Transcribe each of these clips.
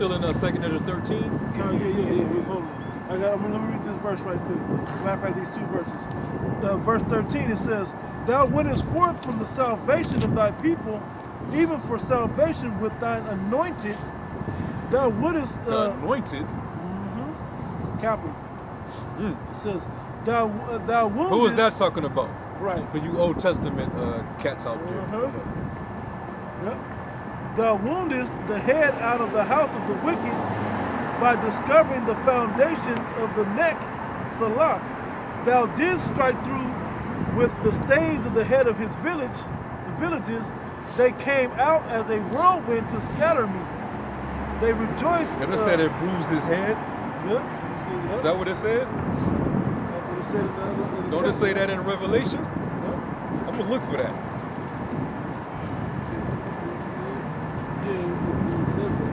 still in 2nd Ezra 13? Yeah. Hold on. Let me read this verse right quick. Matter of fact, these 2 verses. Verse 13, it says, Thou wentest forth from the salvation of thy people, even for salvation with thine anointed. Thou wouldest... the anointed? Capital. It says, thou wouldest... Who is that talking about? Right. For you Old Testament cats out there. Thou woundest the head out of the house of the wicked by discovering the foundation of the neck, Salah. Thou didst strike through with the staves of the head of his villages. They came out as a whirlwind to scatter me. They rejoiced. Never said it bruised his head? Yeah. Is that what it said? That's what it said in the Don't it say that in Revelation? Yeah. I'm going to look for that. It says that.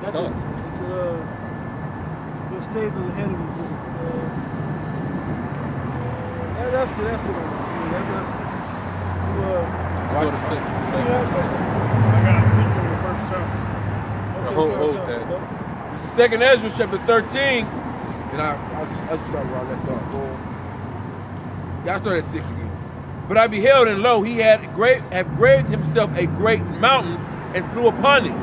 It's the staves of the head of his villages. That's it. That's it. That's it. Go to 6. I got a secret in the first chapter. Hold that. This is 2nd Ezra chapter 13. And I just started where I left off. Yeah, I started at 6 again. But I beheld, and lo, he had graved himself a great mountain and flew upon it.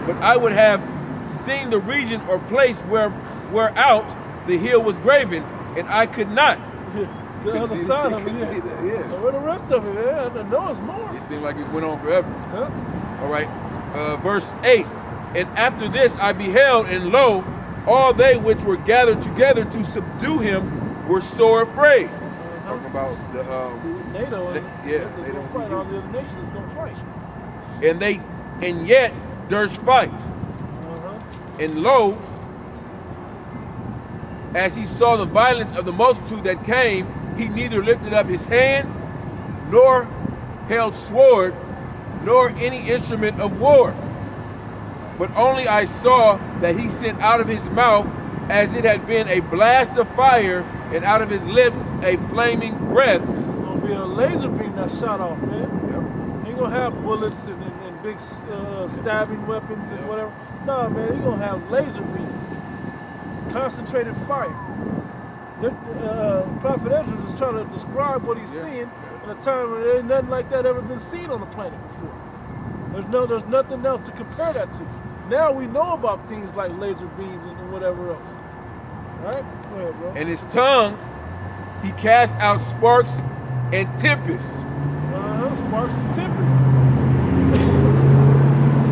But I would have seen the region or place whereout the hill was graven, and I could not. The other side of it, yeah. Where the rest of it, I know it's more. It seemed like it went on forever. Yeah. All right, verse 8. And after this I beheld, and lo, all they which were gathered together to subdue him were sore afraid. It's talking about the NATO. They don't fight. All the other nations is gonna fight. And yet durst fight. And lo, as he saw the violence of the multitude that came, he neither lifted up his hand, nor held sword, nor any instrument of war. But only I saw that he sent out of his mouth as it had been a blast of fire, and out of his lips a flaming breath. It's gonna be a laser beam that shot off, man. He ain't gonna have bullets and big stabbing weapons and whatever. No, man, he gonna have laser beams, concentrated fire. Prophet Ezra is trying to describe what he's seeing in a time when there ain't nothing like that ever been seen on the planet before. There's nothing else to compare that to. Now we know about things like laser beams and whatever else. All right? Go ahead, bro. And his tongue, he cast out sparks and tempests. Sparks and tempests.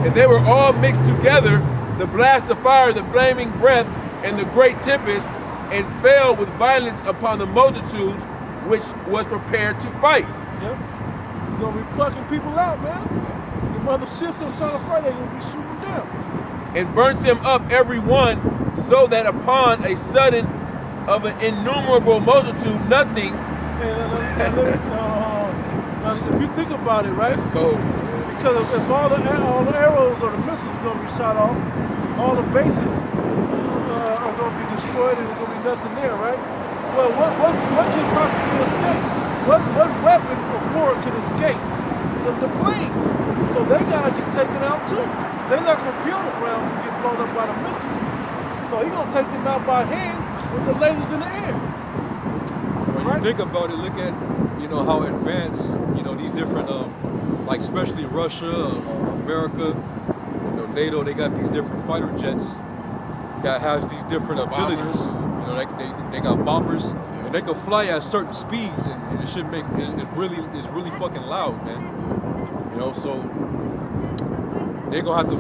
And they were all mixed together, the blast of fire, the flaming breath, and the great tempest, and fell with violence upon the multitudes which was prepared to fight. Yep. He's gonna be plucking people out, man. The mother ships that's trying to fight, they're gonna be shooting down. And burnt them up every one, so that upon a sudden of an innumerable multitude nothing. If you think about it, right? That's cold. Because if all the arrows or the missiles are gonna be shot off, all the bases are gonna be destroyed, and there's gonna be nothing there, right? Well, what can possibly escape? What weapon of war can escape? The planes. So they gotta get taken out too. They're not gonna be on the ground to get blown up by the missiles. So he's gonna take them out by hand with the lasers in the air. When you think about it, look at how advanced these different like especially Russia, America, NATO. They got these different fighter jets that has these different abilities. They got bombers, and they can fly at certain speeds, and it should make it's really fucking loud, man. So they're gonna have to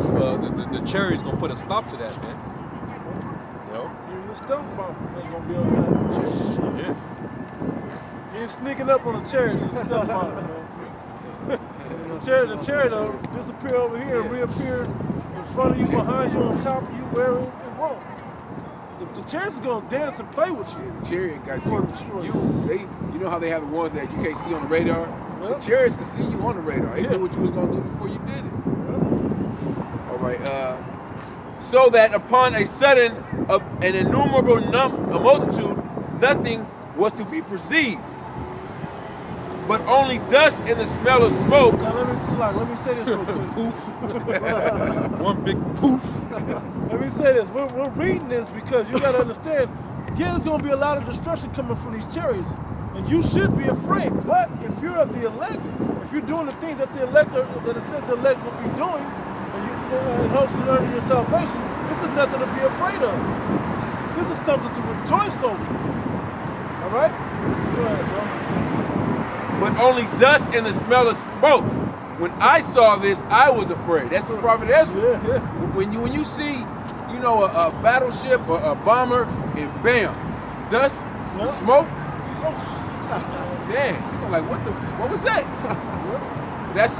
the Cherry's gonna put a stop to that, man. Even the stealth bombers ain't gonna be able to handle it. You ain't sneaking up on a Cherry with a stealth bomber, man. The cherry will disappear over here and reappear in front of you, behind you, on top of you, wherever it won't. The Cherry's gonna dance and play with you. The Chariot got you know how they have the ones that you can't see on the radar? The Chariots can see you on the radar. They knew what you was gonna do before you did it. All right. So that upon a sudden of an innumerable multitude, nothing was to be perceived. but only dust and the smell of smoke. Now let me say this real quick. Poof. One big poof. Let me say this. We're reading this because you got to understand, yeah, there's going to be a lot of destruction coming from these chariots. And you should be afraid. But if you're of the elect, if you're doing the things that the elect, that it said the elect will be doing, and you, in hopes of earning your salvation, this is nothing to be afraid of. This is something to rejoice over. All right? Go ahead, bro. But only dust and the smell of smoke. When I saw this, I was afraid. That's the prophet Ezra. Yeah. When you see, you know, a battleship or a bomber, and bam, dust, smoke. Damn, you're like, what was that? That's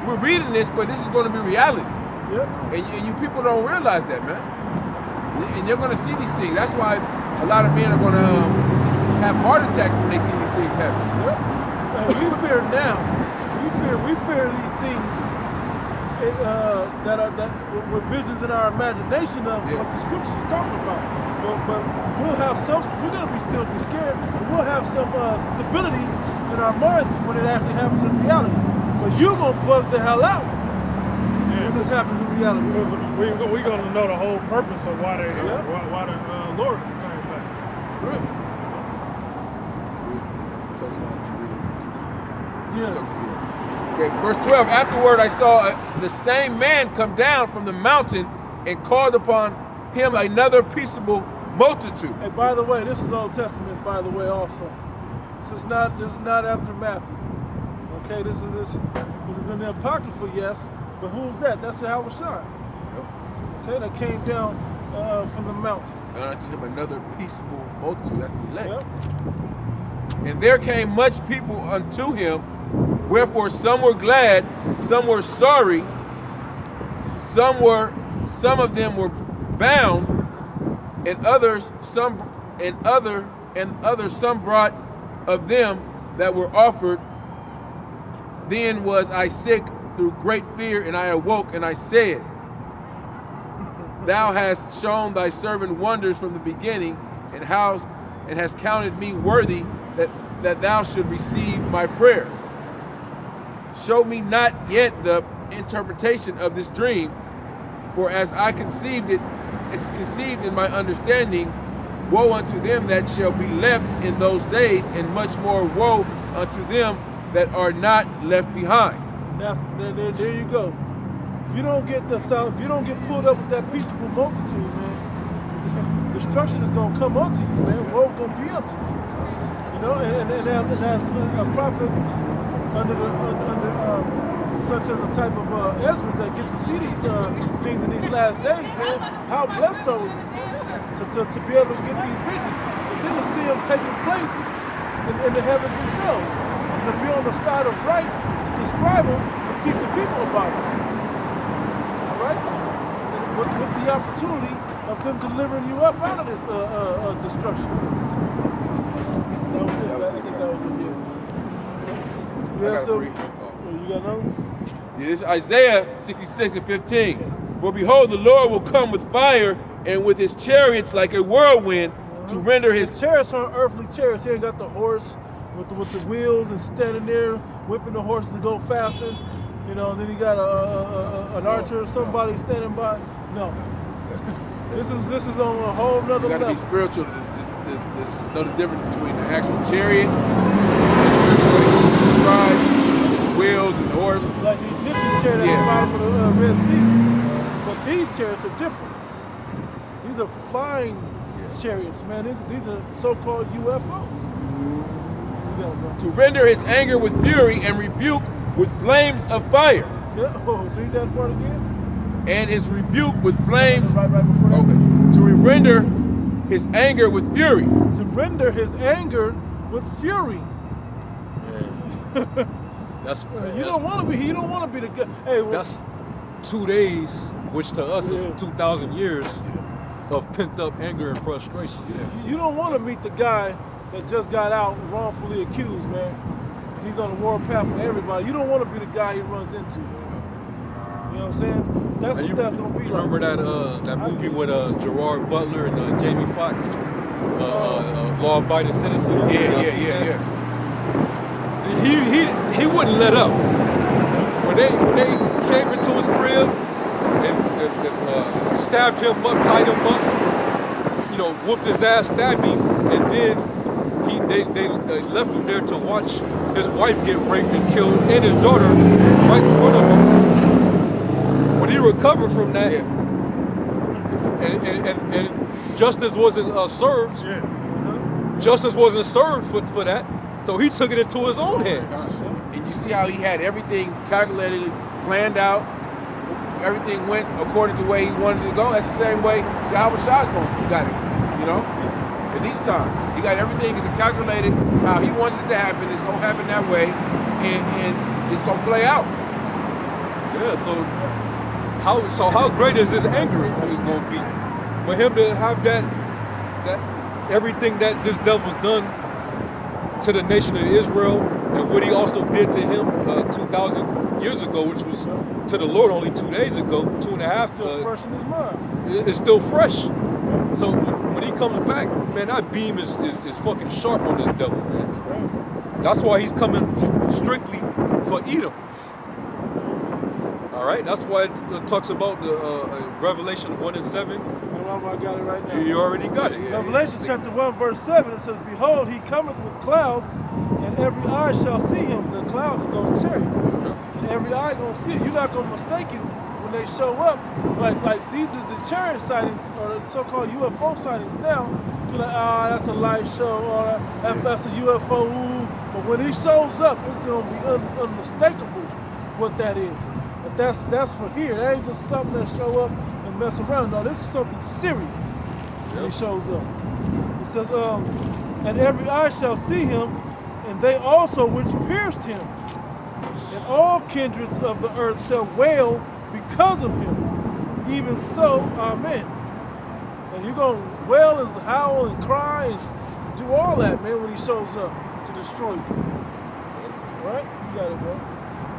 we're reading this, but this is going to be reality. Yeah. And you people don't realize that, man. And you're going to see these things. That's why a lot of men are going to have heart attacks when they see these things happen. And we fear now. We fear these things that were visions in our imagination of what the scriptures is talking about. But we'll have we're gonna still be scared, but we'll have some stability in our mind when it actually happens in reality. But you're gonna bug the hell out when this happens in reality. Because we're gonna know the whole purpose of why the Lord came back. Right. Yeah. Okay, verse 12, afterward I saw the same man come down from the mountain and called upon him another peaceable multitude. Hey, by the way, this is Old Testament, by the way, also. This is not after Matthew. Okay, this is in the Apocrypha, yes, but who's that? That's Yahweh Shai. Okay, that came down from the mountain. Unto him another peaceable multitude, that's the elect. Yep. And there came much people unto him, wherefore some were glad, some were sorry, some of them were bound, and others some brought of them that were offered. Then was I sick through great fear, and I awoke, and I said, Thou hast shown thy servant wonders from the beginning, and hast counted me worthy that thou should receive my prayer. Show me not yet the interpretation of this dream, for as I conceived in my understanding, woe unto them that shall be left in those days, and much more woe unto them that are not left behind. There you go. If you don't get pulled up with that peaceable multitude, man, destruction is gonna come unto you, man. Woe gonna be unto you. You know, and as a prophet under such as a type of Ezra that get to see these things in these last days, man, how blessed are we to be able to get these visions and then to see them taking place in the heavens themselves, and to be on the side of right to describe them and teach the people about them. All right, with the opportunity of them delivering you up out of this destruction. That was it. I think that was it. Yeah. So you got another one? Yeah, this is Isaiah 66:15. For behold, the Lord will come with fire and with his chariots like a whirlwind to render his chariots aren't earthly chariots. He ain't got the horse with the wheels and standing there whipping the horses to go faster. You know, and then he got an archer or somebody standing by. No. This is on a whole nother level. You gotta be spiritual to know the difference between the actual chariot, the wheels and the horse. Like the Egyptian chariot at the bottom of the Red Sea. But these chariots are different. These are flying chariots, man. These are so-called UFOs. To render his anger with fury and rebuke with flames of fire. Yeah. Oh, so read that part again? And his rebuke with flames. Right before that. Okay. To render his anger with fury. To render his anger with fury. Yeah. You don't want to be the guy. Hey, well, that's 2 days, which to us is 2,000 years of pent-up anger and frustration. Yeah. You don't want to meet the guy that just got out wrongfully accused, man. He's on the warpath for everybody. You don't want to be the guy he runs into, man. You know what I'm saying? That's what that's gonna be. Remember like. that movie with Gerard Butler and Jamie Foxx, Law Abiding Citizen? Yeah. he wouldn't let up. When they came into his crib and stabbed him up, tied him up, you know, whooped his ass, stabbed him, and then they left him there to watch his wife get raped and killed and his daughter right in front of him. When he recovered from that, and justice wasn't served. Justice wasn't served for that, so he took it into his own hands. And you see how he had everything calculated, planned out. Everything went according to the way he wanted to go. That's the same way Yahweh Shai's got it, you know? In these times, he got everything is calculated how he wants it to happen. It's gonna happen that way, and it's gonna play out. Yeah. So how great is his anger is gonna be for him to have that everything that this devil's done to the nation of Israel and what he also did to him 2,000 years ago, which was to the Lord only 2 days ago, 2.5. Still fresh in his mind. It's still fresh. So when he comes back, man, that beam is fucking sharp on this devil, man. That's why he's coming strictly for Edom. All right, that's why it talks about the Revelation 1 and 7. I got it right now. You already got it. Revelation chapter 1, verse 7, it says, "Behold, he cometh with clouds, and every eye shall see him." The clouds are those chariots. And every eye gonna see it. You're not gonna mistake it when they show up. Like the chariot sightings, or the so-called UFO sightings now, you're like, that's a light show, or that's a UFO, ooh. But when he shows up, it's gonna be unmistakable what that is. But that's for here. That ain't just something that show up and mess around. No, this is something serious when he shows up. It says, and every eye shall see him, and they also which pierced him. And all kindreds of the earth shall wail because of him. Even so, amen. And you're going to wail and howl and cry and do all that, man, when he shows up to destroy you. Right? You got it, bro.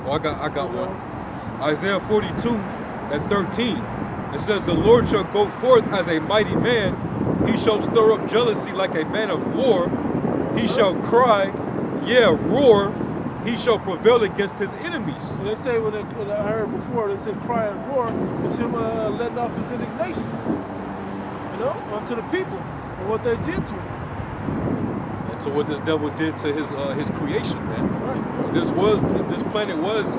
Well, I got one. Isaiah 42 and 13. It says, "The Lord shall go forth as a mighty man. He shall stir up jealousy like a man of war. He shall cry, yeah, roar. He shall prevail against his enemies." And they say, when I heard before, they said cry and roar, it's him letting off his indignation, you know, unto the people and what they did to him. And to what this devil did to his creation, man. Right. This planet was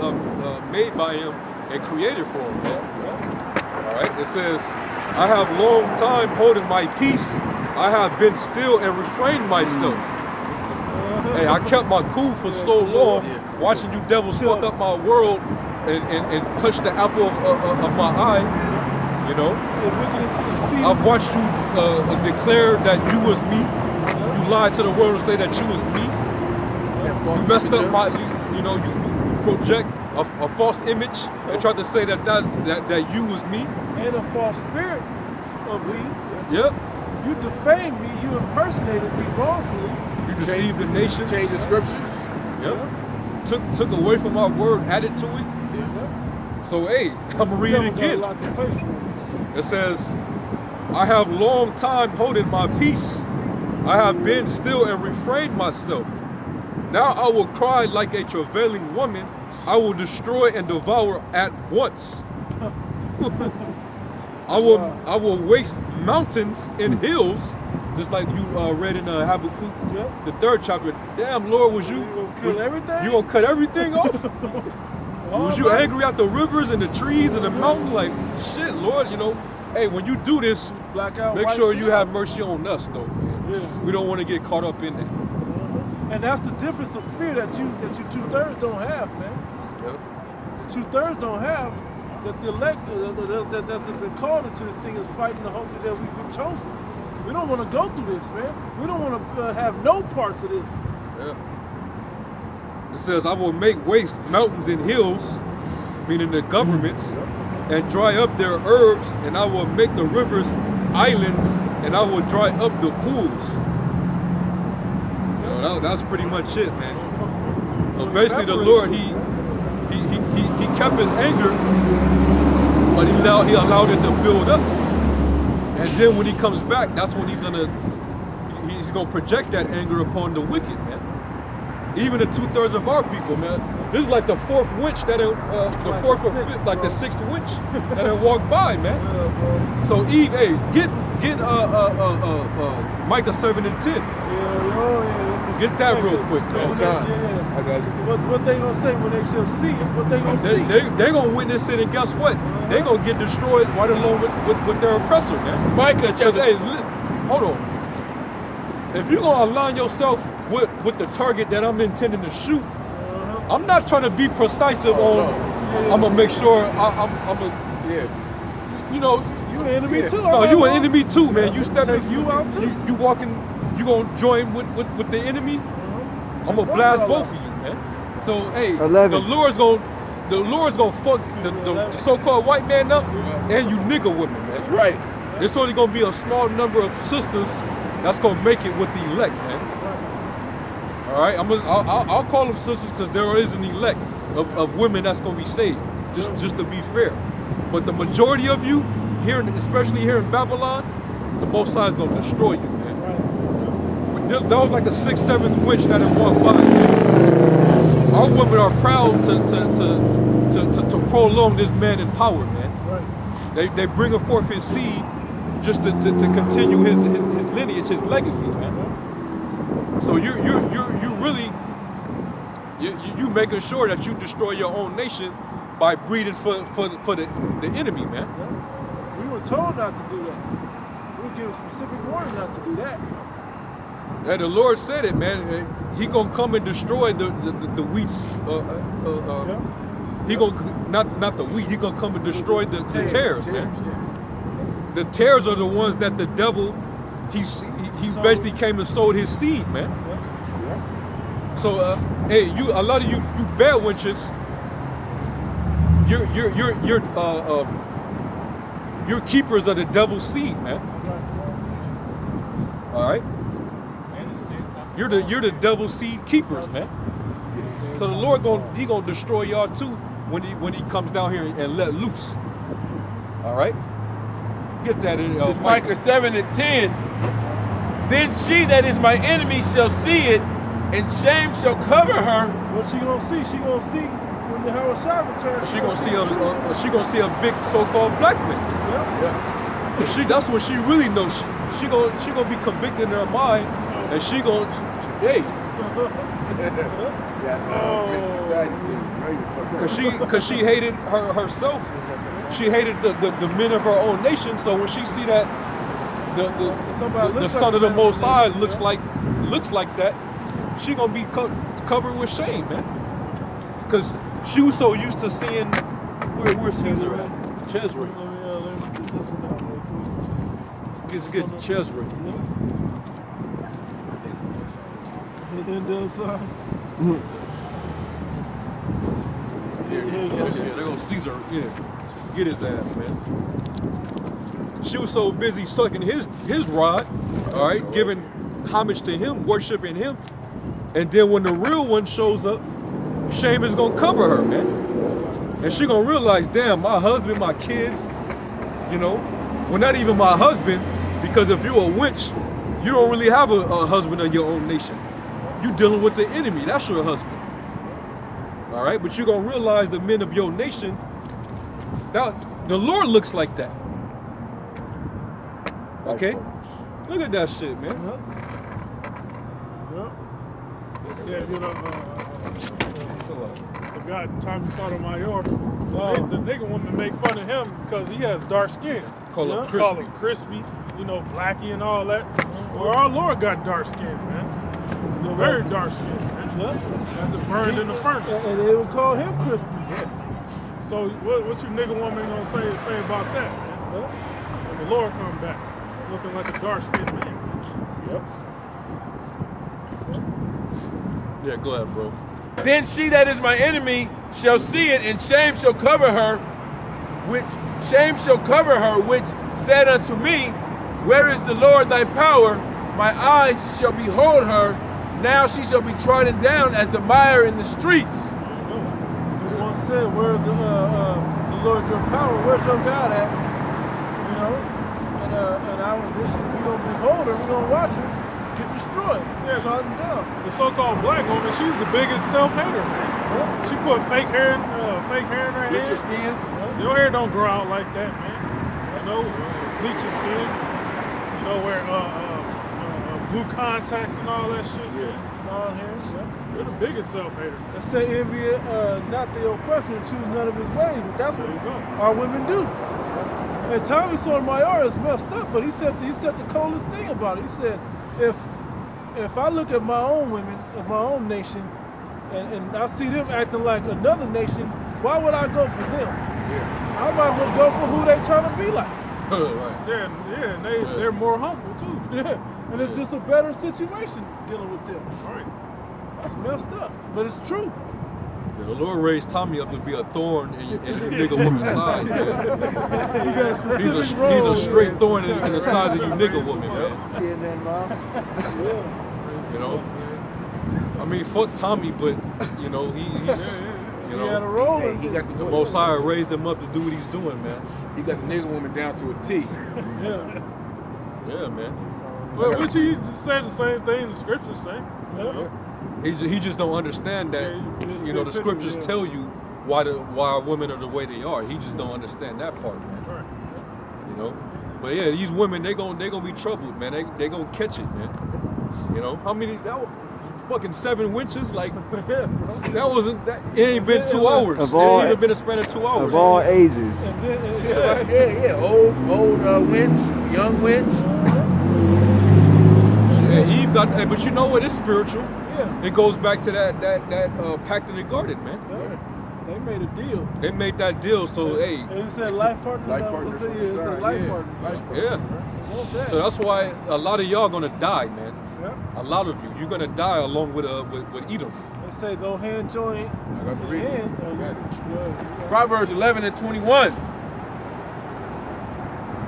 made by him and created for him, man. All right. It says, "I have long time holding my peace. I have been still and refrained myself." Hey, I kept my cool for so long, watching you devils fuck up my world and touch the apple of my eye. You know, I've watched you declare that you was me. You lied to the world and say that you was me. You messed up my, you project a false image and tried to say that you was me. And a false spirit of me. Yep. You defamed me. You impersonated me wrongfully. You deceived the nation. Changed the scriptures. Yep. Took away from our word, added to it. So hey, I'm gonna read it again. It says, "I have long time holding my peace. I have been still and refrained myself. Now I will cry like a travailing woman. I will destroy and devour at once. I will waste mountains and hills," just like you read in Habakkuk, the 3rd chapter. Damn, Lord, was you gonna kill everything? You gonna cut everything off? Was you angry at the rivers and the trees and the mountains? Like, shit, Lord, hey, when you do this, make sure you have mercy on us, though. Yeah. We don't want to get caught up in that. And that's the difference of fear that you 2/3 don't have, man. The 2/3 don't have. That the elect that's been called into this thing is fighting the hope that we've been chosen. We don't want to go through this, man. We don't want to have no parts of this. Yeah. It says, "I will make waste mountains and hills," meaning the governments, "and dry up their herbs, and I will make the rivers islands, and I will dry up the pools." That's pretty much it, man. So basically, the Lord, he kept his anger, but he allowed it to build up. And then when he comes back, that's when he's gonna project that anger upon the wicked, man. even the 2/3 of our people, man. This is like the fourth winch that the Like fourth the or sixth, fifth, like the bro. sixth winch that had walked by, man. Yeah, bro. So Eve, hey, get Micah 7 and 10. Yeah. Get that real quick, man. Okay. Yeah. I got it. What they gonna say when they shall see it? What they gonna see? They gonna witness it, and guess what? They gonna get destroyed right along with their oppressor, man. Micah Because, chapter. hey, hold on. If you're gonna align yourself with the target that I'm intending to shoot, I'm not trying to be precisive on. I'm gonna make sure I'm a, Yeah. you know, You an enemy too. no, you an enemy too, man. You step Take in, you out too. You walking, you gonna join with the enemy. I'm gonna both blast of y'all both of you, man. So hey, 11. the Lord's gonna fuck the so-called white man up, and you nigga women, man. That's right. It's only gonna be a small number of sisters that's gonna make it with the elect, man. All right, I'll call them sisters because there is an elect of women that's gonna be saved. Just to be fair, but the majority of you here, especially here in Babylon, the Most High is gonna destroy you, man. That was like the 6th, 7th witch that had walked by. Man. Our women are proud to prolong this man in power, man. They bring forth his seed just to continue his lineage, his legacy, man. So you really making sure that you destroy your own nation by breeding for the enemy, man. We were told not to do that. We were given specific warning not to do that. And the Lord said it, man. He gonna come and destroy the wheats. He gonna not the wheat. He gonna come and destroy the tares, man. The tares are the ones that the devil he's basically came and sowed his seed, man. So hey, a lot of you bad wenches, you're keepers of the devil's seed, man. All right. You're the devil's seed keepers, man. So the Lord gonna destroy y'all too when he comes down here and let loose. All right. Get that in. It's Micah 7 and 10. Then she that is my enemy shall see it, and shame shall cover her. What she gonna see? She gonna see when the Hawashai returns. She gonna see a big so-called black man. Yep. That's what she really knows. She gonna be convicted in her mind, and she gonna hey. Cause she hated herself. She hated the men of her own nation. So when she see that the son of the Most High looks like that, she gonna be covered with shame, man. Cause she was so used to seeing where Caesar at, Chesed. Let's get Chesed. There goes Caesar. Yeah, get his ass, man. She was so busy sucking his rod, all right, giving homage to him, worshiping him, and then when the real one shows up, shame is gonna cover her, man. And she gonna realize, damn, my husband, my kids, well, not even my husband, because if you're a wench, you don't really have a husband of your own nation. You dealing with the enemy, that's your husband. All right, but you're gonna realize the men of your nation, that the Lord looks like that. Okay? Look at that shit, man. Yeah, the guy Tommy Sotomayor, the nigga woman make fun of him because he has dark skin. Call him crispy, blacky and all that. Well, our Lord got dark skin, man. Very dark skin, man. That's a burned in the furnace. And they would call him crispy. Yeah. So what you nigga woman gonna say about that, man? When the Lord come back, looking like a dark skinned man. Yeah, go ahead, bro. Then she that is my enemy shall see it, and shame shall cover her, which said unto me, where is the Lord thy power? My eyes shall behold her. Now she shall be trodden down as the mire in the streets. He once said, where's the Lord your power? Where's your God at? And we gonna behold her, we gonna watch her. get destroyed. Yeah, Shot them down. The so-called black woman, she's the biggest self-hater, man. She put fake hair in her head. Bleach your skin. Your hair don't grow out like that, man. You know, bleach your skin. You know, wear blue contacts and all that shit, man. Blonde hair. Yeah. You're the biggest self-hater. They say envy not the oppressor and choose none of his ways, but that's what There you go. our women do. And Tommy Sotomayor is messed up, but he said the coldest thing about it. He said, if I look at my own women, of my own nation, and I see them acting like another nation, why would I go for them? Yeah. I might as well go for who they trying to be like. Right. Yeah, and they're more humble too. Yeah, and it's just a better situation dealing with them. Right. That's messed up, but it's true. The Lord raised Tommy up to be a thorn in the nigga woman's side, man. He got a specific He's a role. straight thorn in the side of you nigga woman, man. Yeah. You know? I mean, fuck Tommy, but, you know, he's, you He had a know, role Hey, in he it. got the the Most High raised him up to do what he's doing, man. He got the nigga woman down to a T. Yeah. Yeah, man. Well, which he just said the same thing the scriptures say. Yeah. He just don't understand that, you know, the scriptures tell you why women are the way they are. He just don't understand that part, man. Right. You know? But yeah, these women, they gonna be troubled, man. They gonna catch it, man. You know? How many, that was fucking 7 winches? Like, that wasn't, it ain't been 2 hours. Of It all- ain't even been a span of 2 hours. Of all ages. And then, Yeah. Old winch, young winch. Yeah, Eve got, but you know what? It's spiritual. yeah. It goes back to that pact in the garden, man. Yeah. They made a deal. They made that deal, so hey, And he said life partner. Life that partner was from it. the Yeah, it's a side, life yeah. partner. yeah. Want that. So that's why a lot of y'all gonna die, man. Yeah. A lot of you, you're gonna die along with Edom. They say go hand joint. I got to read it. Hand. Got it. Yeah. Proverbs 11 and 21.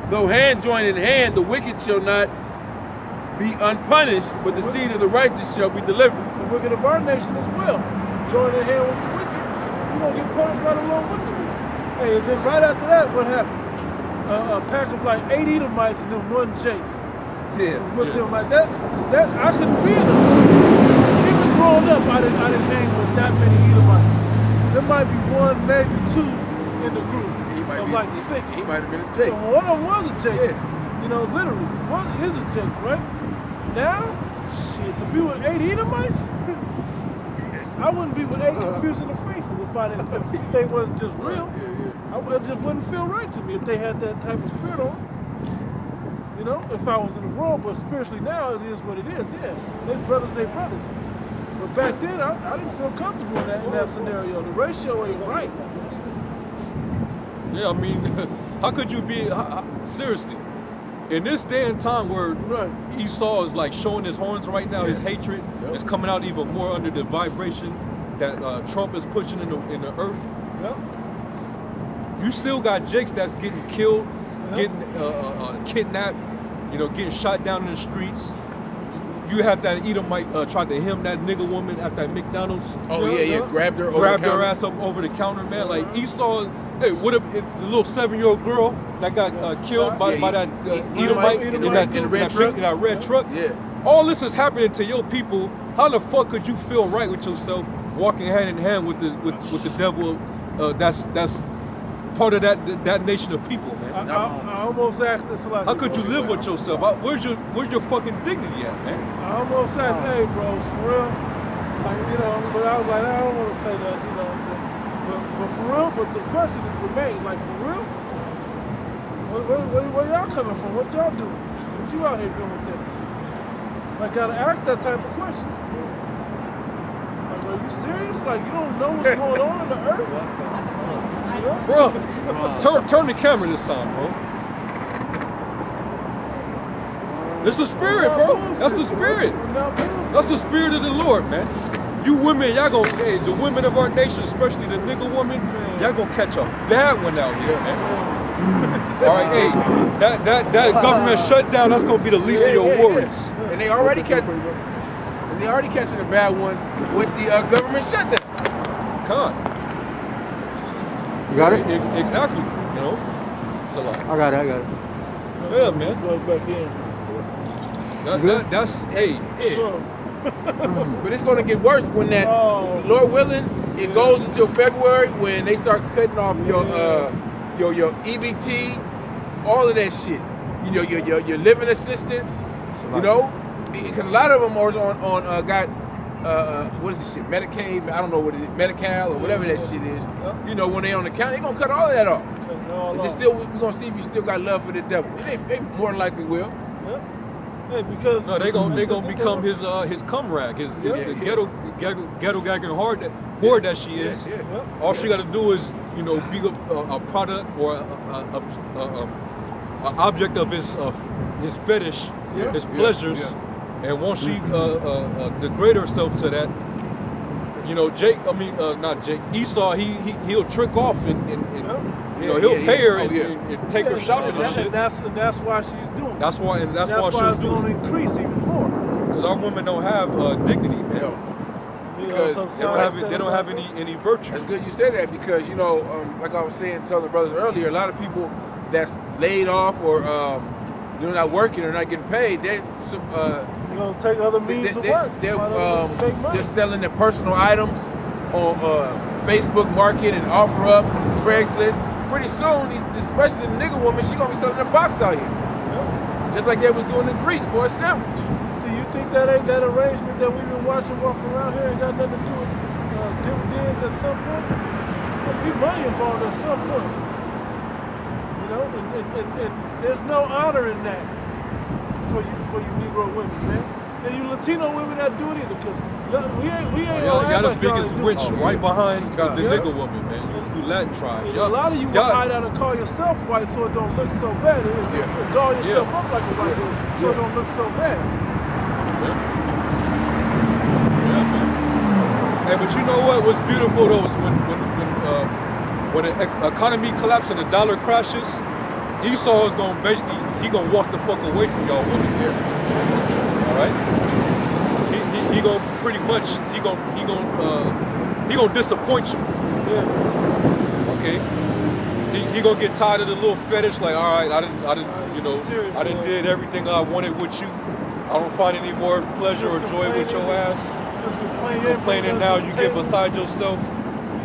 Though hand joined in hand, the wicked shall not be unpunished, but the seed of the righteous shall be delivered. The wicked of our nation as well. Join their hand with the wicked. You're going to get punished right along with the wicked. Hey, and then right after that, what happened? A pack of like 8 Edomites and then 1 Jake. Yeah. With them like that I couldn't be in them. Even growing up, I didn't hang with that many Edomites. There might be 1, maybe 2 in the group. He might of be like 6. He might have been a So Jake. one of them was a Jake. Yeah. You know, literally. One is a Jake, right? Now, shit, to be with 8 Edomites, I wouldn't be with 8 confusing the faces if they wasn't just real. It just wouldn't feel right to me if they had that type of spirit on. You know, if I was in the world, but spiritually now it is what it is. Yeah, they brothers. But back then I didn't feel comfortable in that scenario. The ratio ain't right. Yeah, I mean, how could you be seriously? In this day and time where Right. Esau is like showing his horns right now, his hatred is coming out even more under the vibration that Trump is pushing in the earth. Yep. You still got Jakes that's getting killed, getting kidnapped, you know, getting shot down in the streets. You have that Edomite tried to hem that nigga woman at that McDonald's. Oh, yeah. Grabbed her over Grabbed the her counter. ass up over the counter, man. Like Esau, hey, what if the little 7-year-old girl that got killed by that Edomite in that red truck? Yeah. All this is happening to your people. How the fuck could you feel right with yourself walking hand in hand with the devil? That's part of that nation of people, man. I almost asked this a lot. How could you live with yourself? Where's your fucking dignity at, man? I almost asked, hey, bros, for real? Like, you know, but I was like, I don't want to say that, you know. But for real, but the question remains, like, for real? Where y'all coming from? What y'all doing? What you out here doing with that? Like, gotta ask that type of question. Like, are you serious? Like, you don't know what's going on in the earth? Bro, turn the camera this time, bro. It's the spirit, bro. That's the spirit. That's the spirit of the Lord, man. You women, y'all gonna, hey, the women of our nation, especially the nigga women, y'all gonna catch a bad one out here, man. All right, hey, that government shutdown, that's gonna be the least of your worries. And they already catching a bad one with the government shutdown. Con. You got it? Exactly. You know, it's a lot. I got it. Yeah, man. Plug back in. That's hey. But it's gonna get worse when that, Lord willing, it goes until February when they start cutting off your EBT, all of that shit. You know, your living assistance. You know, because a lot of them are on got what is this shit? Medicaid? I don't know what it is, Medi-Cal or whatever that shit is. You know, when they on the county, they gonna cut all of that off. And still, we're gonna see if you still got love for the devil. They more than likely will. Hey, because no, they gonna become his cum rag, his ghetto gagging whore that she is. All she got to do is, you know, be a product or a object of his fetish, his pleasures, and once she degrade herself to that, you know, Esau, he'll trick off and you know, he'll pay her and take her shopping and shit. And that's why she's doing it. That's why it's she's doing going to increase even more. Because our women don't have dignity, man. Because they don't have any virtue. That's good you say that because, you know, like I was saying, telling the brothers earlier, a lot of people that's laid off or you know, not working or not getting paid, they you know, take other means to work. They're selling their personal items on Facebook Market and OfferUp, Craigslist. Pretty soon, especially the nigga woman, she gonna be selling her box out here. Just like they was doing in Greece for a sandwich. Do you think that arrangement that we've been watching walking around here ain't got nothing to do with dividends at some point? There's gonna be money involved at some point. You know, and there's no honor in that for you Negro women, man. And you Latino women that do it either, because we ain't y'all got the like biggest witch right behind the nigga woman, man. You Latin tribes. A lot of you will hide out and call yourself white so it don't look so bad. And doll yourself up like a white girl so it don't look so bad. Hey, but you know what? What's beautiful though is when the economy collapses and the dollar crashes, Esau is gonna gonna walk the fuck away from y'all women here. All right. He gonna pretty much he gonna disappoint you. Okay. He gonna get tired of the little fetish. Like, all right, I didn't did everything I wanted with you. I don't find any more pleasure or joy with your ass. Complaining now, you get beside yourself.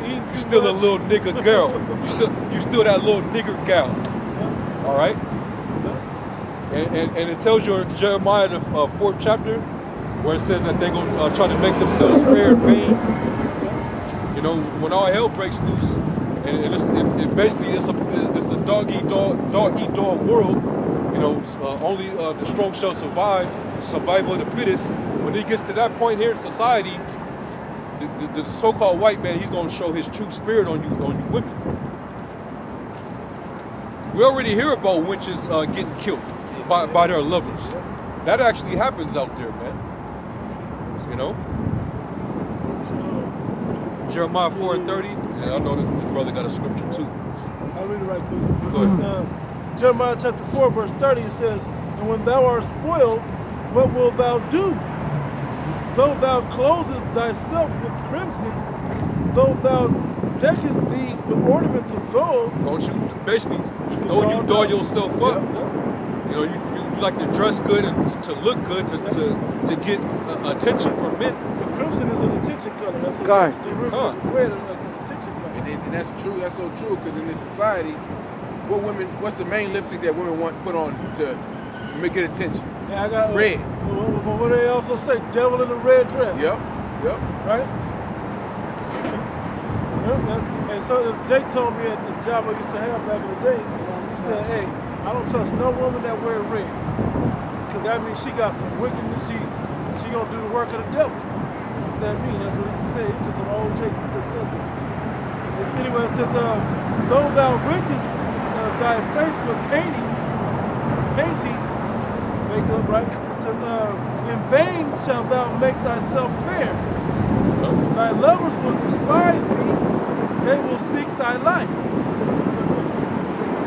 You still a little nigga girl. You still that little nigger gal. All right. And it tells you in Jeremiah the 4th chapter, where it says that they're gonna try to make themselves fair and vain. You know, when all hell breaks loose, and it's basically a dog eat dog world. You know, only the strong shall survive. Survival of the fittest. When he gets to that point here in society, the so-called white man, he's gonna show his true spirit on you women. We already hear about wenches getting killed by their lovers. That actually happens out there, man. You know? Jeremiah 4:30, and I know the brother got a scripture too. I'll read it right quick. Jeremiah chapter 4, verse 30, it says, "And when thou art spoiled, what wilt thou do? Though thou closest thyself with crimson, though thou deckest thee with ornaments of gold." Don't you doll yourself up? You know, you like to dress good and to look good to get attention from men. The crimson is an attention color. That's a red is like an attention color. And that's true. That's so true. Because in this society, what's the main lipstick that women want put on to get attention? Yeah, I got red. But what they also say, devil in a red dress. Yep. Right? And so Jake told me at the job I used to have back in the day, he said, "Hey, I don't trust no woman that wear red. Because that means she got some wickedness. She gonna do the work of the devil." That's what that means. That's what he said. He's just some old Jake that said that. Anyway, it says, "Though thou rentest thy face with painting, makeup, right? It said, in vain shalt thou make thyself fair. Thy lovers will despise thee. They will seek thy life."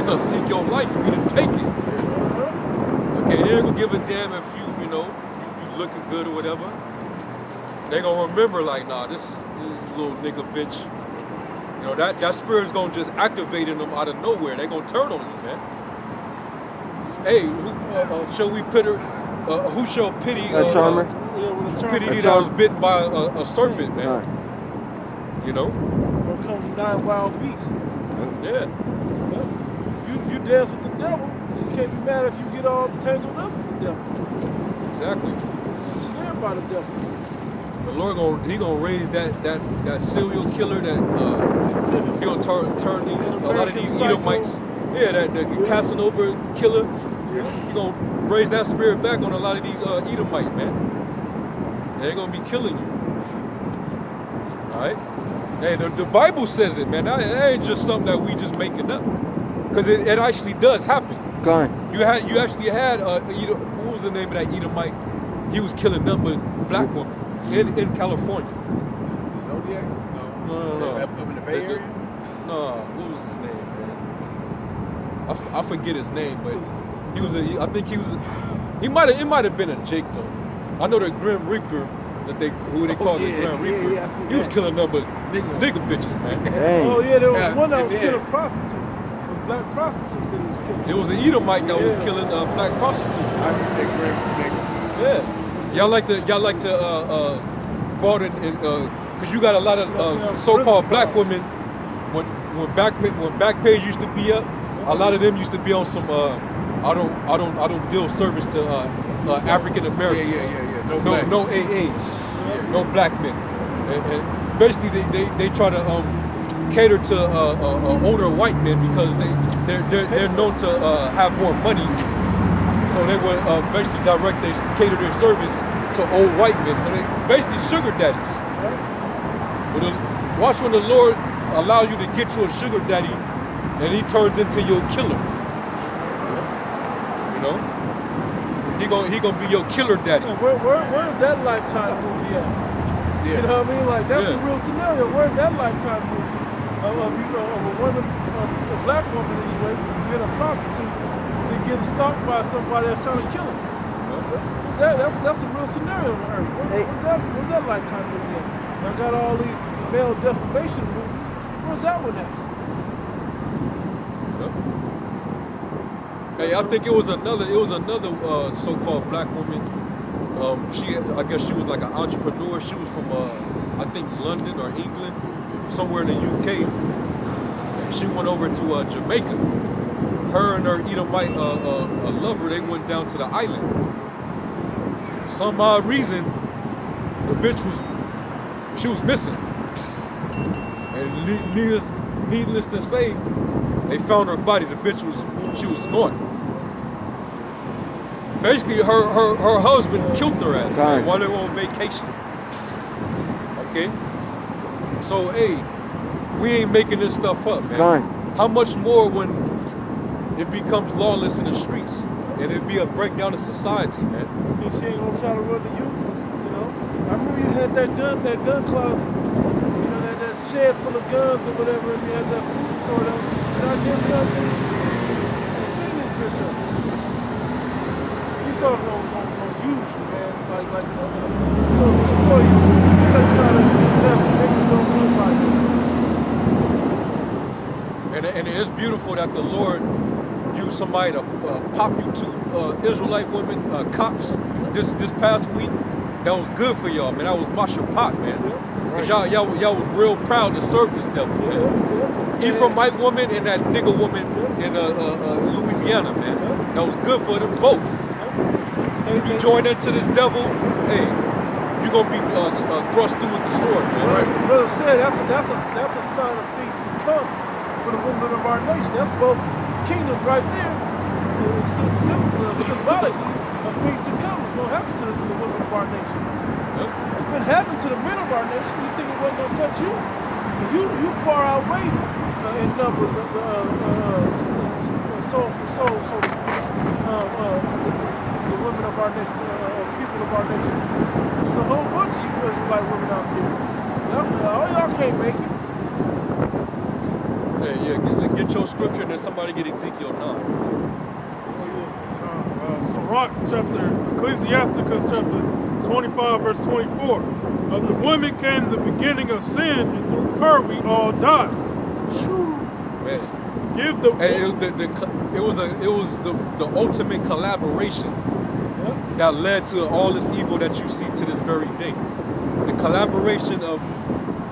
They'll seek your life for you to take it. Okay, they ain't gonna give a damn if you looking good or whatever. They gonna remember like, nah, this little nigga bitch. You know, that spirit's gonna just activate in them out of nowhere. They gonna turn on you, man. Hey, shall we put her who shall pity A charmer. Yeah, with a charmer. pity that was bitten by a serpent, man. Right. You know? Gonna come 9 wild beasts. Yeah. If you dance with the devil, you can't be mad if you get all tangled up with the devil. Exactly. You're snared by the devil. The Lord gonna raise that serial killer that he gonna turn these a lot of these Edomites. Yeah, that Casanova killer. He gonna raise that spirit back on a lot of these Edomite, man. They're gonna be killing you. All right. Hey, the Bible says it, man. That ain't just something that we just making up, because it actually does happen. Go on. You actually had what was the name of that Edomite? He was killing nothing but black women in California. The Zodiac? No. Up in the Bay Area? No, what was his name, man? I forget his name, but he was it might have been a Jake though. I know the Grim Reaper who they call the Grim Reaper. Yeah, he was killing nothing but nigga bitches, man. Dang. Oh yeah, there was one that was yeah. killing prostitutes. Black prostitutes that he was killing. It was an Edomite that was killing black prostitutes. I remember that Grim Reaper. Yeah. Y'all like to go out and because you got a lot of so-called black women when Backpage used to be up, a lot of them used to be on some I don't deal service to African Americans. Yeah. No AAs, no black men. And basically they try to cater to older white men because they're known to have more money. So they would basically cater their service to old white men. So they basically sugar daddies. Watch when the Lord allow you to get you a sugar daddy, and he turns into your killer. You know, he gonna be your killer daddy. And where's that Lifetime movie at? Yeah. You know what I mean? Like that's Yeah. a real scenario. Where's that Lifetime movie of a woman, a black woman anyway, being a prostitute, then getting stalked by somebody that's trying to kill her? That's a real scenario on Earth. Where's that Lifetime movie at? I got all these male defamation movies. Where's that one at? Hey, I think it was another so-called black woman. I guess she was like an entrepreneur. She was from I think London or England, somewhere in the UK. She went over to Jamaica. Her and her Edomite lover, they went down to the island. For some odd reason, the bitch was missing. And needless to say, they found her body. The bitch was gone. Basically, her husband killed her ass while they were on vacation. Okay? So, hey, we ain't making this stuff up, man. How much more when it becomes lawless in the streets and it be a breakdown of society, man? You think she ain't gonna try to run the youth? You know? I remember you had that gun closet. You know, that shed full of guns or whatever, and you had that food store there. And I did something. Let's clean this bitch up. These are gonna use you, man. Like you know, destroy you. Such kind of example. Niggas don't come by you. And it's beautiful that the Lord used somebody to pop you to Israelite women, cops, this past week. That was good for y'all, man. That was Masha Pot, man. Cause y'all was real proud to serve this devil, man. Ephraimite woman and that nigga woman in Louisiana, man. That was good for them both. You join into this devil, hey, you gonna be thrust through with the sword, man. Right. Brother said that's a sign of things to come for the women of our nation. That's both kingdoms right there. Symbolically of things to come. It's gonna happen to the women of our nation. Yep. It's been happening to the men of our nation. You think it wasn't gonna touch you? You far outweigh in number soul for soul, so to speak. The women of our nation, people of our nation. There's a whole bunch of you Israelite women out there. All y'all can't make it. Hey, yeah, get your scripture and then somebody get Ezekiel 9. Sirach chapter, Ecclesiasticus chapter 25, verse 24. Of the woman came the beginning of sin, and through her we all died. Man. Give the Hey, it was the ultimate collaboration. that led to all this evil that you see to this very day. The collaboration of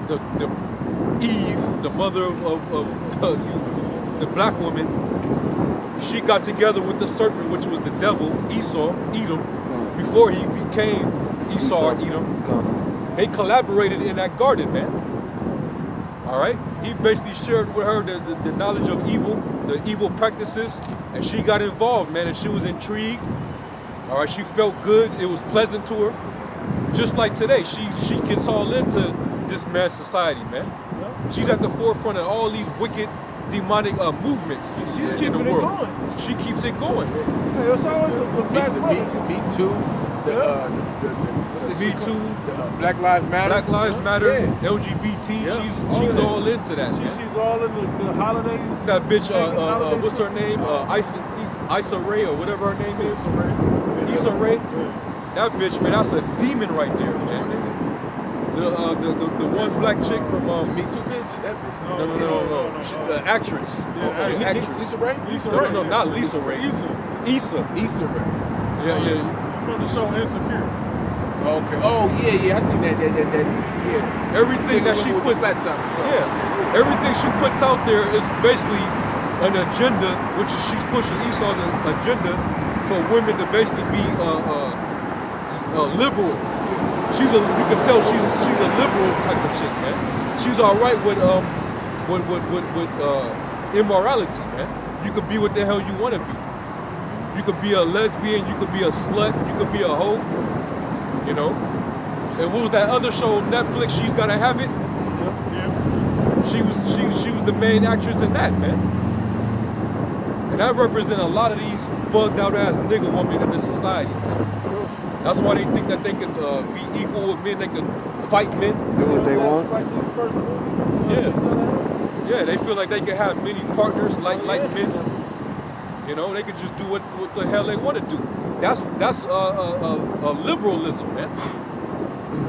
the Eve, the mother of the black woman, she got together with the serpent, which was the devil, Esau, Edom, before he became Esau or Edom. They collaborated in that garden, man. All right? He basically shared with her the knowledge of evil, the evil practices, and she got involved, man, and she was intrigued. All right, she felt good. It was pleasant to her. Just like today, she gets all into this man's society, man. She's at the forefront of all these wicked, demonic movements. She's in keeping the it world. going. She keeps it going. Hey, it's always the black brothers. Me Too, what's this Me shit Too, called? Black Lives Matter. Black Lives Matter, Yeah. LGBT. Yeah. She's all into that. man. She's all in the holidays. That bitch, holiday what's her system. name? Isa Rae or whatever her name is. Issa Rae. That bitch, man, that's a demon right there, man. The one black chick from Me Too, bitch. That bitch. no. She, the actress. She's an actress. Lisa Ray? No, not Lisa Rae. Issa. Issa Rae. Yeah. From the show Insecure. Okay. Oh yeah. I seen that. Yeah. Everything that she With puts, flat top or something. yeah, everything she puts out there is basically an agenda, which she's pushing Esau's agenda for women to basically be liberal. You can tell she's a liberal type of chick, man. She's all right with immorality, man. You could be what the hell you want to be. You could be a lesbian, you could be a slut, you could be a hoe, you know. And what was that other show on Netflix? She's Gotta Have It. Yeah. She was the main actress in that, man. And I represent a lot of these bugged out ass nigga women in this society. That's why they think that they can be equal with men, they can fight men. Do what they want. Like this first movie. Yeah, they feel like they can have many partners like men. You know, they can just do what the hell they want to do. That's liberalism, man.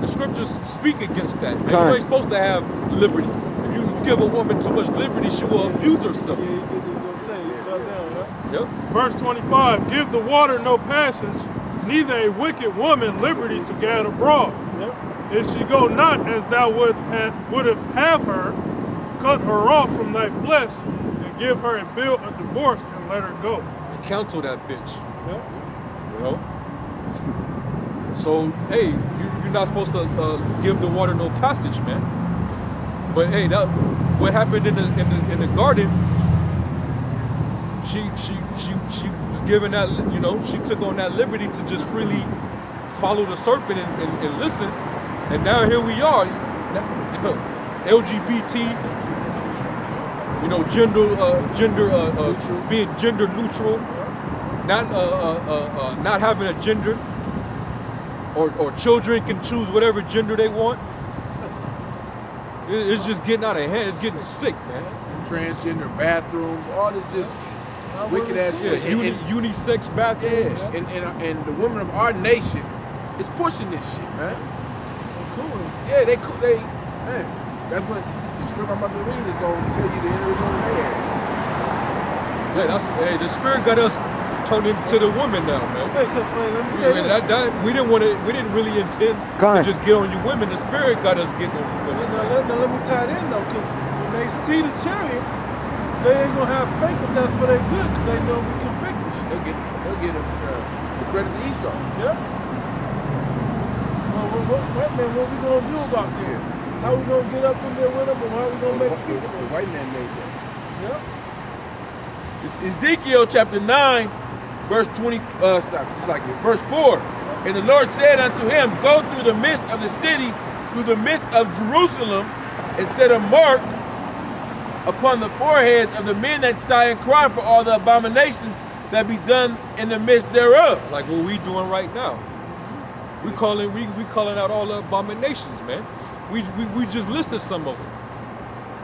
The scriptures speak against that, man. You ain't supposed to have liberty. If you give a woman too much liberty, she will abuse herself. Yeah, you get what I'm saying. You talk down, right? Yep. Verse 25, give the water no passage, neither a wicked woman liberty to gad abroad. If she go not as thou wouldst have her, cut her off from thy flesh, and give her a bill of divorce, and let her go. And counsel that bitch. Yeah. You know? So, hey, you're not supposed to give the water no passage, man. But hey, what happened in the garden? She was given that, you know, she took on that liberty to just freely follow the serpent and listen. And now here we are, LGBT, you know, being gender neutral, not having a gender, or children can choose whatever gender they want. It's just getting out of hand. It's getting sick, man. Transgender bathrooms, all this just wicked ass Yeah, shit. unisex bathrooms. Yes, and the women of our nation is pushing this shit, man. Cool. Yeah, they cool. Man, that's what the script I'm about to read is gonna tell you the end result of their ass. Hey, the spirit got us turned into the women now, man. Hey, cause let me say this. We didn't really intend to just get on you women. The spirit got us getting on you women. Now let me tie it in though, cause when they see the chariots, they ain't gonna have faith that that's what they did, cause they gonna be convicted. They'll get the credit to Esau. Yep. Well, what we gonna do about this? How we gonna get up in there with them, and how we gonna make peace? The white man made that. Yep. It's Ezekiel chapter 9, verse 20. Verse 4. And the Lord said unto him, go through the midst of the city, through the midst of Jerusalem, and set a mark upon the foreheads of the men that sigh and cry for all the abominations that be done in the midst thereof. Like what we doing right now. We calling out all the abominations, man. We just listed some of them.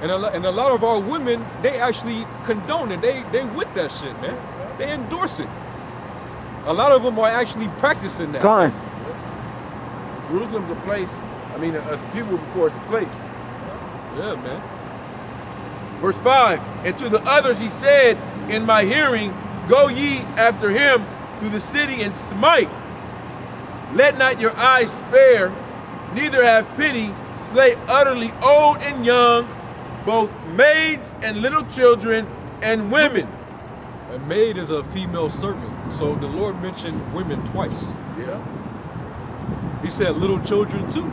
And a lot of our women, they actually condone it. They with that shit, man. They endorse it. A lot of them are actually practicing that. Gone. Jerusalem's a place. I mean, us people before it's a place. Yeah, man. Verse 5, and to the others he said in my hearing, go ye after him through the city and smite, Let not your eyes spare, neither have pity, slay utterly old and young, both maids and little children and women. A maid is a female servant. So the Lord mentioned women twice. Yeah. He said little children too.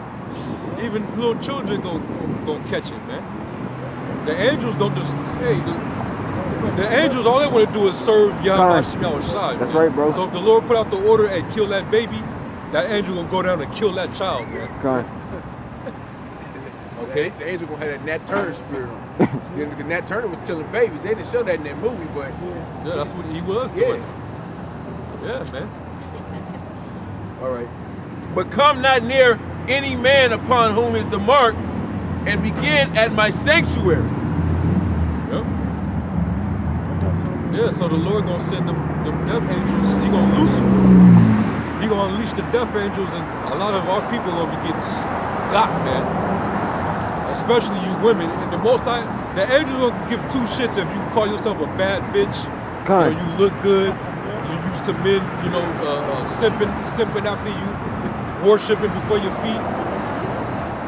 Even little children gonna catch it, man. The angels don't just, hey, the angels, all they want to do is serve Yahweh Shai. That's right, bro. So if the Lord put out the order and kill that baby, that angel gonna go down and kill that child, man. Con. Okay. The angel gonna have that Nat Turner spirit on him. Because Nat Turner was killing babies. They didn't show that in that movie, but Yeah, that's what he was doing. Yeah, man. All right. But come not near any man upon whom is the mark, and begin at my sanctuary. Yep. Yeah, so the Lord gonna send them death angels. He gonna loose them. He gonna unleash the death angels, and a lot of our people gonna be getting got, man. Especially you women. And the most the angels gonna give two shits if you call yourself a bad bitch. Con. You look good. You're used to men, simping after you, worshiping before your feet.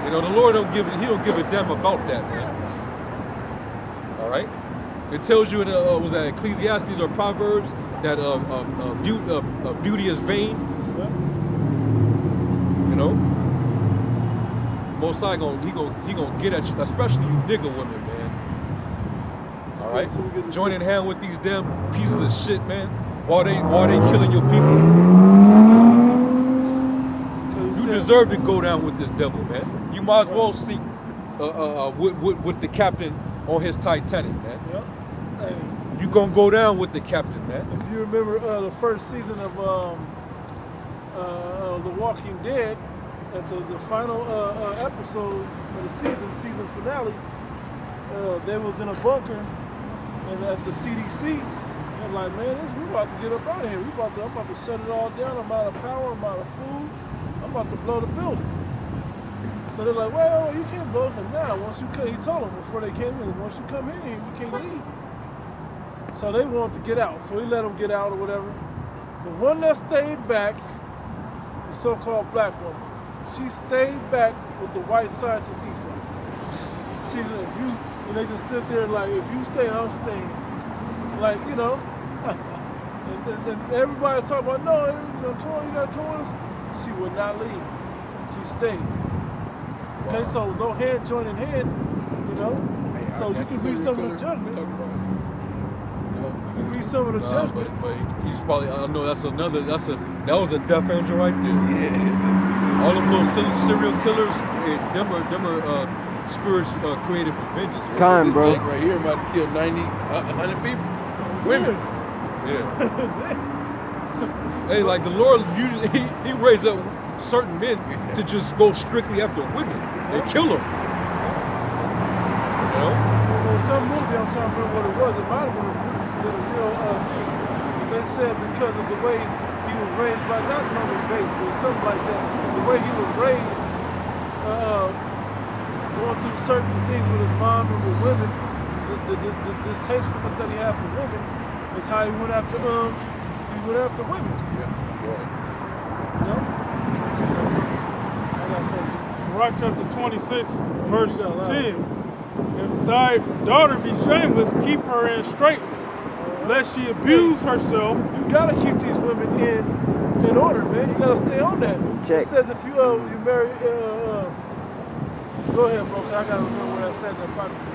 You know, the Lord don't give a damn about that, man. All right? It tells you in was that Ecclesiastes or Proverbs that beauty is vain. You know? Most High he gonna get at you, especially you nigga women, man. All right? Joining hand with these damn pieces of shit, man. While they killing your people. You deserve to go down with this devil, man. You might as well sink with the captain on his Titanic, man. Yep. Hey, You gonna go down with the captain, man. if you remember the first season of The Walking Dead, at the final episode of the season finale, they was in a bunker, and at the CDC, they're like, man, we about to get up out of here. I'm about to shut it all down. I'm out of power. I'm out of food. I'm about to blow the building. So they're like, well, you can't blow us now. Once you come, he told them before they came in, once you come in here, you can't leave. So they wanted to get out. So he let them get out or whatever. The one that stayed back, the so-called black woman, she stayed back with the white scientist Esau. She said, and they just stood there like, if you stay, I'm staying. Like, you know. and everybody's talking about, no, come on, you gotta come with us. She would not leave. She stayed. Okay, so no hand joining hand, you know. So you can read some of the judgment. You can read some of the judgment. But he's probably, I know that was a death angel right there. Yeah. All them little serial killers, them are spirits created for vengeance. Con, bro. This Jake right here about to kill 90, 100 people. Women. Yeah. Hey, like the Lord usually, he raised up certain men to just go strictly after women and kill them. You know? So some movie, I'm trying to remember what it was. It might have been a real thing. They said because of the way he was raised by, not normal base, but something like that. The way he was raised, going through certain things with his mom and with women, the distastefulness that he had for women is how he went after women. Yeah. You know? I got something. Sirach chapter 26, verse 10. If thy daughter be shameless, keep her in straitness, lest she abuse herself. You gotta keep these women in order, man. You gotta stay on that. Check. It says if you marry, go ahead, bro. I gotta remember what I said in that podcast.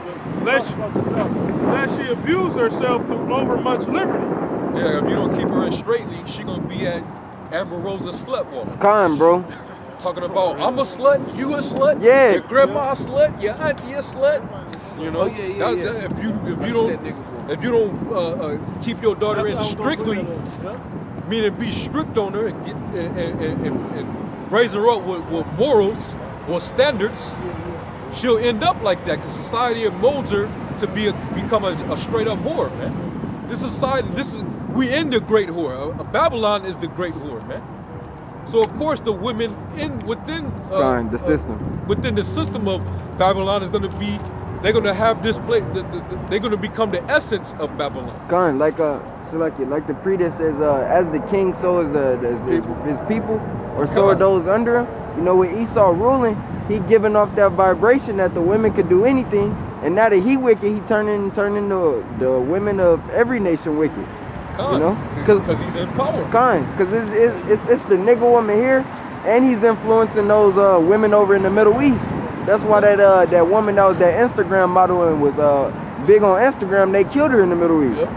Lest she abuse herself through overmuch liberty. Yeah, if you don't keep her in straightly, she gonna be at Amber Rosa's slut walk. Con, bro. Talking about, I'm a slut, you a slut, Yeah. your grandma a slut, your auntie a slut. You know, yeah. If you don't keep your daughter in strictly, meaning be strict on her and raise her up with morals or standards, she'll end up like that because society molds her to become a straight up whore, man. This society, we in the great whore. Babylon is the great whore, man. So of course the women within the system. Within the system of Babylon is going to be, they're going to have this place. They're going to become the essence of Babylon. Con, like the preacher says, as the king, so is his people. or so are those under him. You know, with Esau ruling, he giving off that vibration that the women could do anything, and now that he wicked, he turning the women of every nation wicked. You know, because he's in power. Because it's the nigga woman here, and he's influencing those women over in the Middle East. That's why that woman that was that Instagram model and was big on Instagram, they killed her in the Middle East.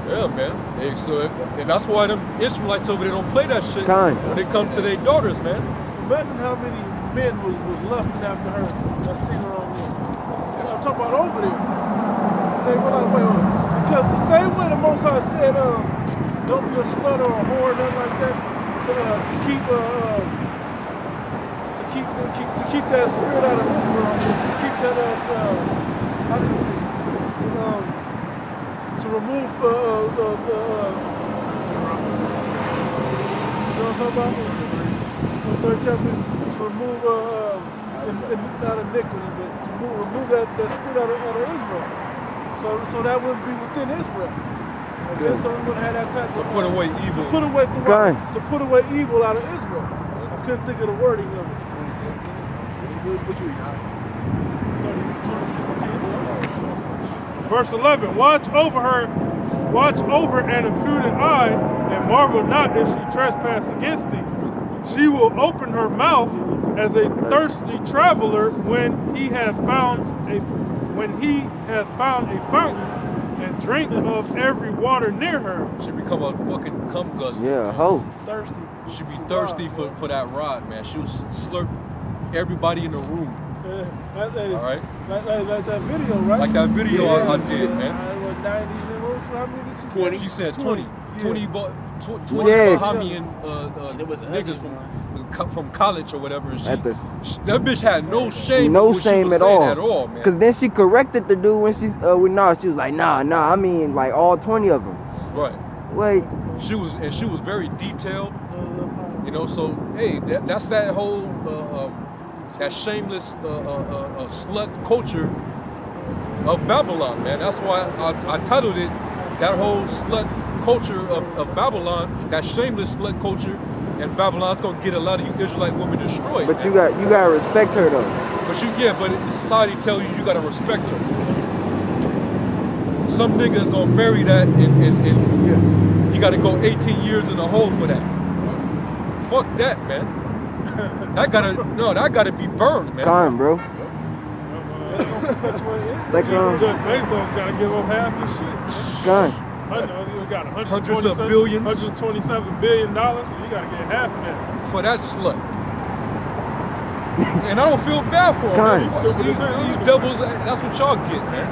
Yeah, man. Hey, so and that's why them Israelites over there don't play that shit when they come to their daughters, man. Imagine how many men was lusting after her that seen her on there. I'm talking about over there. They were like, wait. Because the same way the Most High said, don't be a slut or a whore or nothing like that, to keep that spirit out of Israel, to keep that how do you say, to remove you know what I'm talking about? So third chapter, to remove not iniquity, but to remove that spirit out of Israel. So that wouldn't be within Israel. Okay, so we wouldn't have that type to put away evil. To put away evil out of Israel. I couldn't think of the wording of it. 2017. What you read now? 26:10. Verse 11, watch over an imprudent eye, and marvel not if she trespass against thee. She will open her mouth as a thirsty traveler when he hath found a fountain, and drink of every water near her. She become a fucking cum guzzler. Yeah, a hoe. Thirsty. She be thirsty for that rod, man. She'll slurp everybody in the room. All right? Like that video, right? Like that video I did, man. 90s and how many did she say? 20. She said 20. 20 Yeah. Bahamian niggas from college or whatever. That bitch had no shame. No shame at all. Man. Because then she corrected the dude when she was like, nah, I mean like all 20 of them. Right. Wait. She was very detailed. You know, so hey, that's that whole that shameless slut culture of Babylon, man. That's why I titled it that whole slut culture of Babylon, that shameless slut culture, and Babylon's gonna get a lot of you Israelite women destroyed. But you gotta respect her though. But society tell you gotta respect her. Some nigga's gonna marry that and you gotta go 18 years in a hole for that. Fuck that, man. That gotta be burned, man. Time, bro. Like Jeff Bezos gotta give up half his shit. Gun. I know you got hundreds of billions, $127 billion. So you gotta get half of that for that slut. And I don't feel bad for them. These devils, that's what y'all get, man.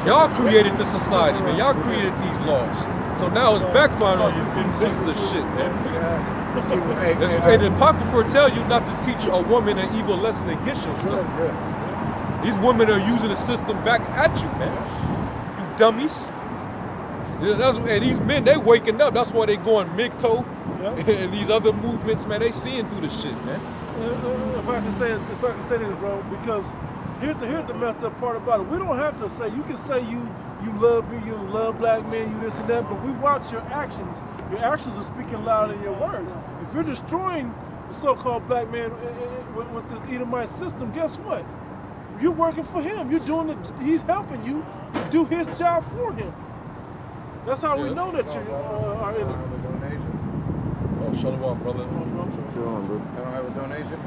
Y'all created this society, man. Y'all created these laws. So now it's backfiring on you pieces of shit, man. And the Apocrypha tell you not to teach a woman an evil lesson against yourself. These women are using the system back at you, man. You dummies. And these men, they waking up. That's why they going MGTOW and these other movements, man. They seeing through the shit, man. If I can say this, bro, because here's the messed up part about it. We don't have to say. You can say you love me, you love black men, you this and that, but we watch your actions. Your actions are speaking louder than your words. If you're destroying the so-called black man with this Edomite system, guess what? You're working for him. You're doing it. He's helping you do his job for him. That's how we know that you are in it. Oh, shalom, brother. Shalom, bro. I don't have a donation?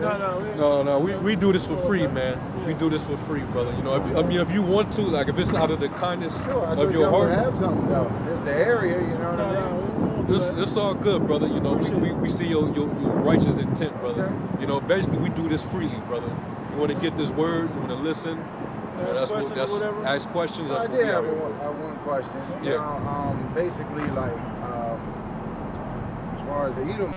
No. We do this for free, man. We do this for free, brother. You know, if you want to, like, if it's out of the kindness of your heart. Have something though. It's the area, you know what I mean? It's all good, brother. You know, we see your righteous intent, brother. You know, basically we do this freely, brother. You want to get this word, you want to listen. Ask questions. That's I what did we have are. one question. Yeah. Basically, like, as far as the Edom